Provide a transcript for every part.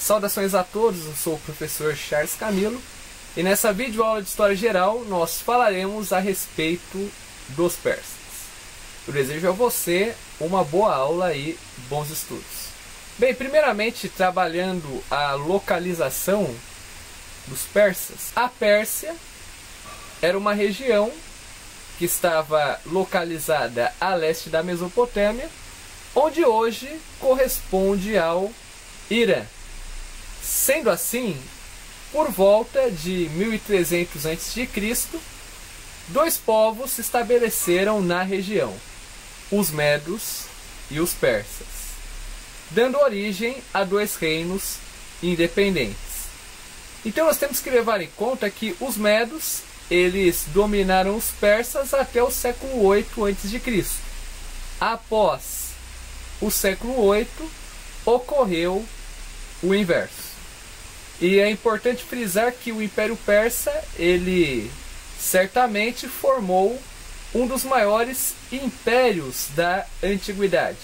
Saudações a todos, eu sou o professor Charles Camilo e nessa videoaula de História Geral nós falaremos a respeito dos persas. Eu desejo a você uma boa aula e bons estudos. Bem, primeiramente trabalhando a localização dos persas. A Pérsia era uma região que estava localizada a leste da Mesopotâmia, onde hoje corresponde ao Irã. Sendo assim, por volta de 1300 a.C., dois povos se estabeleceram na região, os medos e os persas, dando origem a dois reinos independentes. Então nós temos que levar em conta que os medos, eles dominaram os persas até o século 8 a.C. Após o século 8, ocorreu o inverso. E é importante frisar que o Império Persa, ele certamente formou um dos maiores impérios da antiguidade.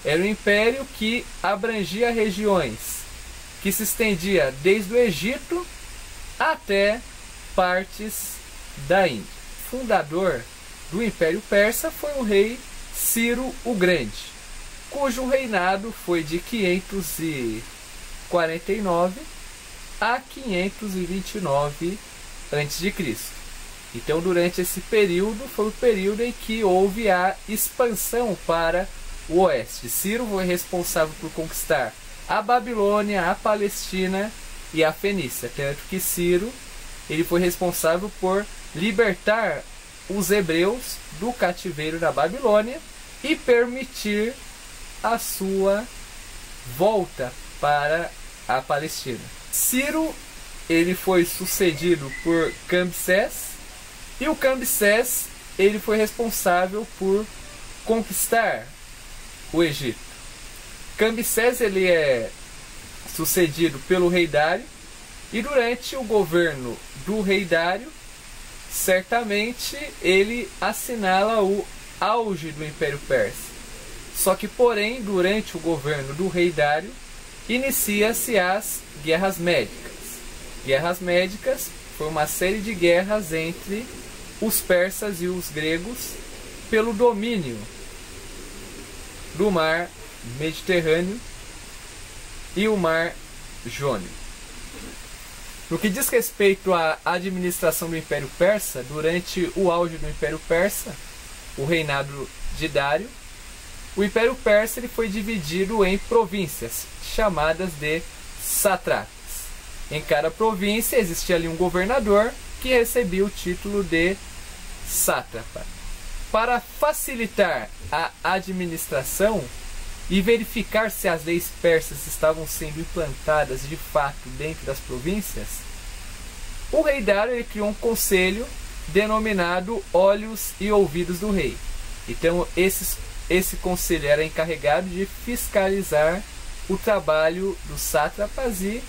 Era um império que abrangia regiões que se estendia desde o Egito até partes da Índia. O fundador do Império Persa foi o rei Ciro o Grande, cujo reinado foi de 549 a 529 a.C. Então, durante esse período, foi o período em que houve a expansão para o oeste. Ciro foi responsável por conquistar a Babilônia, a Palestina e a Fenícia. Tanto que Ciro, ele foi responsável por libertar os hebreus do cativeiro da Babilônia e permitir a sua volta para a Palestina. Ciro, ele foi sucedido por Cambises, e o Cambises, ele foi responsável por conquistar o Egito. Cambises, ele é sucedido pelo rei Dário, e durante o governo do rei Dário, certamente ele assinala o auge do Império Persa. Só que, porém, durante o governo do rei Dário, inicia-se as Guerras Médicas. Guerras Médicas foi uma série de guerras entre os persas e os gregos pelo domínio do mar Mediterrâneo e o mar Jônio. No que diz respeito à administração do Império Persa, durante o auge do Império Persa, o reinado de Dário, o Império Persa ele foi dividido em províncias, chamadas de sátrapas. Em cada província existia ali um governador que recebia o título de sátrapa. Para facilitar a administração e verificar se as leis persas estavam sendo implantadas de fato dentro das províncias, o rei Dário ele criou um conselho denominado Olhos e Ouvidos do Rei. Então esse conselho era encarregado de fiscalizar o trabalho dos sátrapas e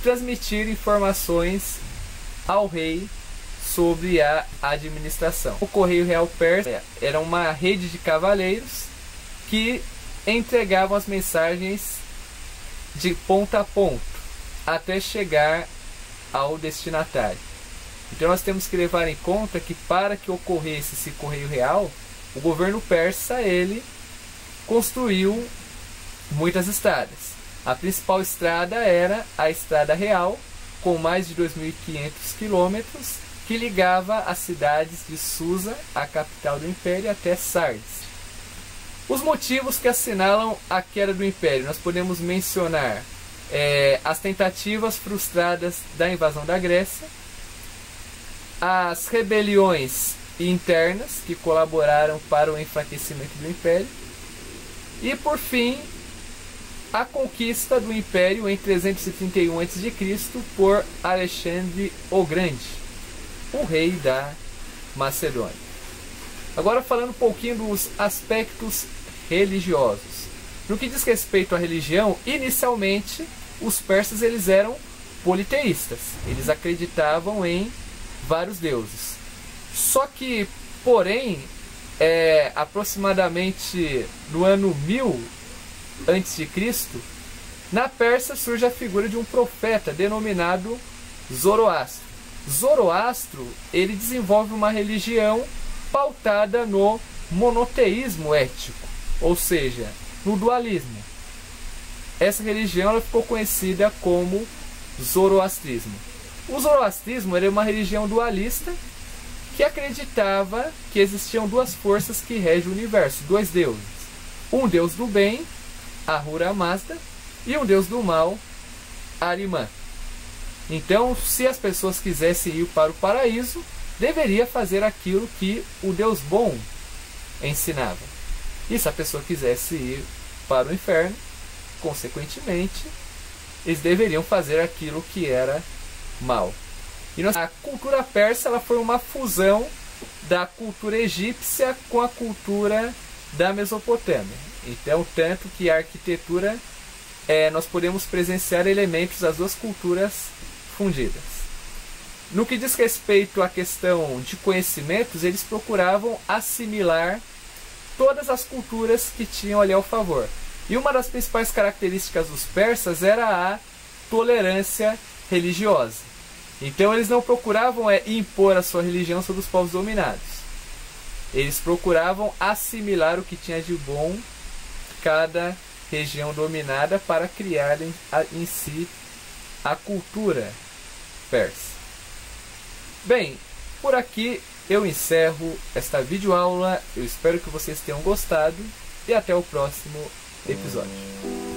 transmitir informações ao rei sobre a administração. O Correio Real Persa era uma rede de cavaleiros que entregavam as mensagens de ponta a ponto até chegar ao destinatário. Então nós temos que levar em conta que para que ocorresse esse Correio Real, o governo persa ele construiu muitas estradas. A principal estrada era a Estrada Real, com mais de 2.500 quilômetros, que ligava as cidades de Susa, a capital do Império, até Sardes. Os motivos que assinalam a queda do Império, nós podemos mencionar as tentativas frustradas da invasão da Grécia, as rebeliões internas que colaboraram para o enfraquecimento do Império e, por fim, a conquista do Império em 331 a.C. por Alexandre o Grande, o rei da Macedônia. Agora falando um pouquinho dos aspectos religiosos. No que diz respeito à religião, inicialmente os persas eles eram politeístas. Eles acreditavam em vários deuses. Só que, porém, aproximadamente no ano 1000 a.C., Na Pérsia surge a figura de um profeta denominado Zoroastro. Zoroastro, ele desenvolve uma religião pautada no monoteísmo ético, ou seja, no dualismo. Essa religião ela ficou conhecida como zoroastrismo. O zoroastrismo era uma religião dualista que acreditava que existiam duas forças que regem o universo, dois deuses. Um deus do bem, Ahura Mazda, e um deus do mal, Ahriman. Então, se as pessoas quisessem ir para o paraíso, deveria fazer aquilo que o Deus bom ensinava. E se a pessoa quisesse ir para o inferno, consequentemente, eles deveriam fazer aquilo que era mal. E a cultura persa ela foi uma fusão da cultura egípcia com a cultura da Mesopotâmia. Então, tanto que a arquitetura, nós podemos presenciar elementos das duas culturas fundidas. No que diz respeito à questão de conhecimentos, eles procuravam assimilar todas as culturas que tinham ali ao favor. E uma das principais características dos persas era a tolerância religiosa. Então eles não procuravam impor a sua religião sobre os povos dominados. Eles procuravam assimilar o que tinha de bom cada região dominada para criar em si a cultura persa. Bem, por aqui eu encerro esta videoaula. Eu espero que vocês tenham gostado e até o próximo episódio.